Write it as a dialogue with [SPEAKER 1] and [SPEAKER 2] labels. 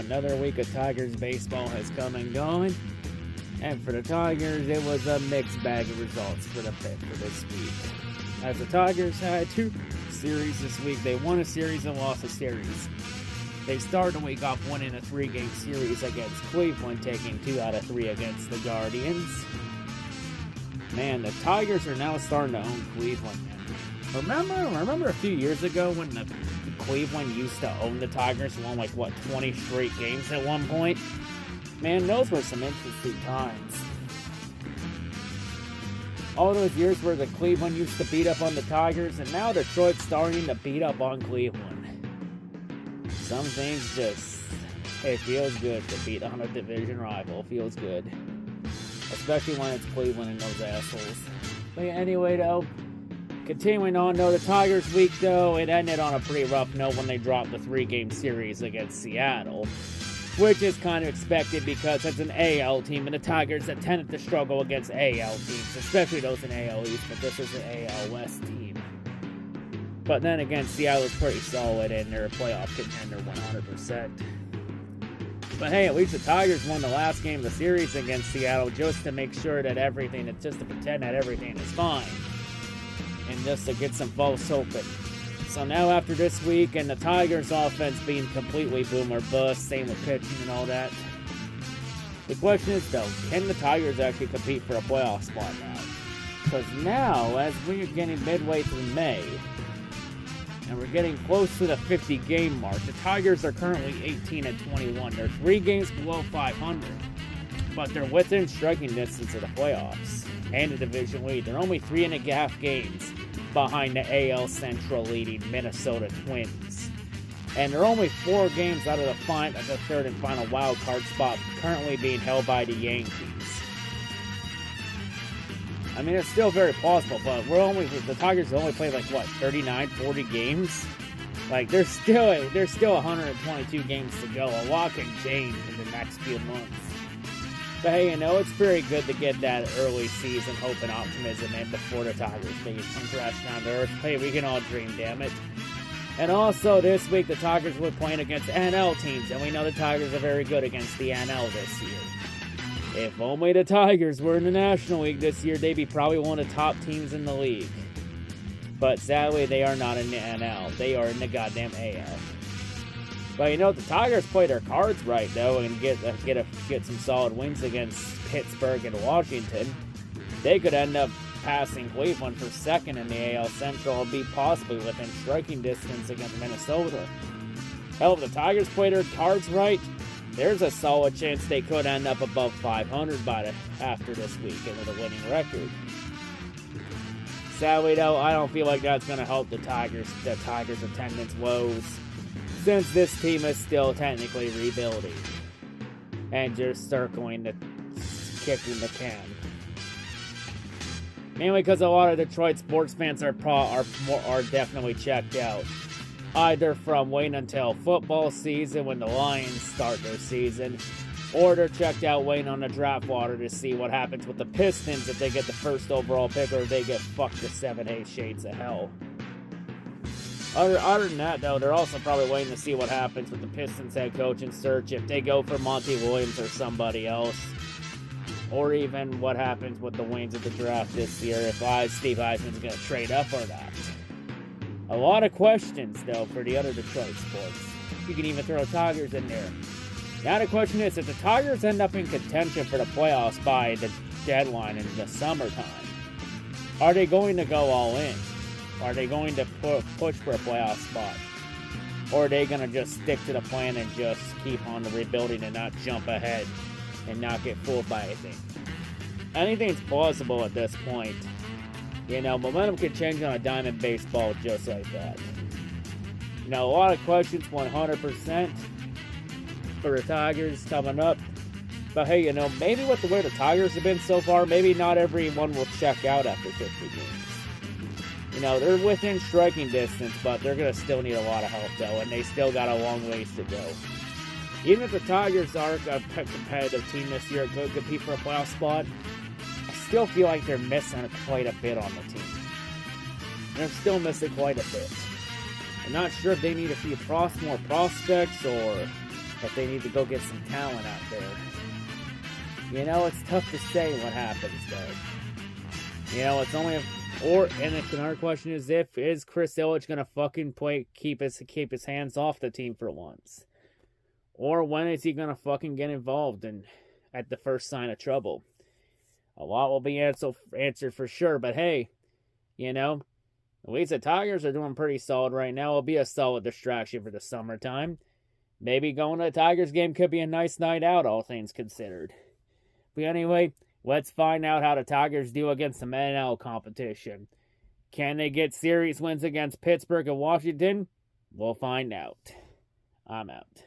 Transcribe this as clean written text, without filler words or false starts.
[SPEAKER 1] another week of Tigers baseball has come and gone. And for the Tigers, it was a mixed bag of results for this week. As the Tigers had 2 series this week, they won a series and lost a series. They started the week off winning a 3-game series against Cleveland, taking 2 out of 3 against the Guardians. Man, the Tigers are now starting to own Cleveland. Remember a few years ago when the Cleveland used to own the Tigers, won 20 straight games at one point? Man, those were some interesting times. All those years where the Cleveland used to beat up on the Tigers, and now Detroit's starting to beat up on Cleveland. Some things it feels good to beat on a division rival. It feels good. Especially when it's Cleveland and those assholes. But anyway, though, continuing on, the Tigers week, though, it ended on a pretty rough note when they dropped the 3-game series against Seattle. Which is kind of expected because it's an AL team, and the Tigers have tended to struggle against AL teams, especially those in AL East, but this is an AL West team. But then again, Seattle is pretty solid, and they're a playoff contender 100%. But hey, at least the Tigers won the last game of the series against Seattle just to make sure that just to pretend that everything is fine. And just to get some false hope. So now after this week, and the Tigers offense being completely boom or bust, same with pitching and all that. The question is though, can the Tigers actually compete for a playoff spot now? Because now, as we're getting midway through May, and we're getting close to the 50-game mark, the Tigers are currently 18-21. They're 3 games below 500, but they're within striking distance of the playoffs and the division lead. They're only 3.5 games behind the AL Central leading Minnesota Twins. And they're only 4 games out of the 3rd and final wild card spot, currently being held by the Yankees. I mean, it's still very plausible, but the Tigers only played 39, 40 games. There's still 122 games to go. A lot can change in the next few months. But hey, it's very good to get that early season hope and optimism in before the Tigers maybe come crashing down to earth. Hey, we can all dream, damn it. And also this week, the Tigers were playing against NL teams, and we know the Tigers are very good against the NL this year. If only the Tigers were in the National League this year, they'd be probably one of the top teams in the league. But sadly, they are not in the NL. They are in the goddamn AL. But if the Tigers play their cards right, though, and get some solid wins against Pittsburgh and Washington, they could end up passing Cleveland for 2nd in the AL Central and be possibly within striking distance against Minnesota. Hell, if the Tigers play their cards right, there's a solid chance they could end up above 500 after this week and with a winning record. Sadly, though, I don't feel like that's going to help the Tigers' attendance woes, since this team is still technically rebuilding and just circling kicking the can. Mainly because a lot of Detroit sports fans are definitely checked out. Either from waiting until football season when the Lions start their season, or they're checked out waiting on the draft water to see what happens with the Pistons if they get the 1st overall pick or if they get fucked to 7-8 shades of hell. Other than that, though, they're also probably waiting to see what happens with the Pistons head coaching search, if they go for Monty Williams or somebody else, or even what happens with the wings of the draft this year, if Steve Eisman's going to trade up or not. A lot of questions, though, for the other Detroit sports. You can even throw Tigers in there. Now the question is, if the Tigers end up in contention for the playoffs by the deadline in the summertime, are they going to go all in? Are they going to push for a playoff spot? Or are they going to just stick to the plan and just keep on the rebuilding and not jump ahead and not get fooled by anything? Anything's plausible at this point. Momentum can change on a dime in baseball just like that. A lot of questions, 100% for the Tigers coming up. But hey, maybe with the way the Tigers have been so far, maybe not everyone will check out after 50 games. They're within striking distance, but they're going to still need a lot of help, though, and they still got a long ways to go. Even if the Tigers are a competitive team this year, could compete for a playoff spot, I still feel like they're missing quite a bit on the team. They're still missing quite a bit. I'm not sure if they need a few more prospects or but they need to go get some talent out there. You know, it's tough to say what happens, though. You know, it's only and another question is is Chris Ilitch gonna fucking keep his hands off the team for once? Or when is he gonna fucking get involved at the first sign of trouble? A lot will be answered for sure, but hey, you know, at least the Tigers are doing pretty solid right now. It'll be a solid distraction for the summertime. Maybe going to a Tigers game could be a nice night out, all things considered. But anyway, let's find out how the Tigers do against some NL competition. Can they get series wins against Pittsburgh and Washington? We'll find out. I'm out.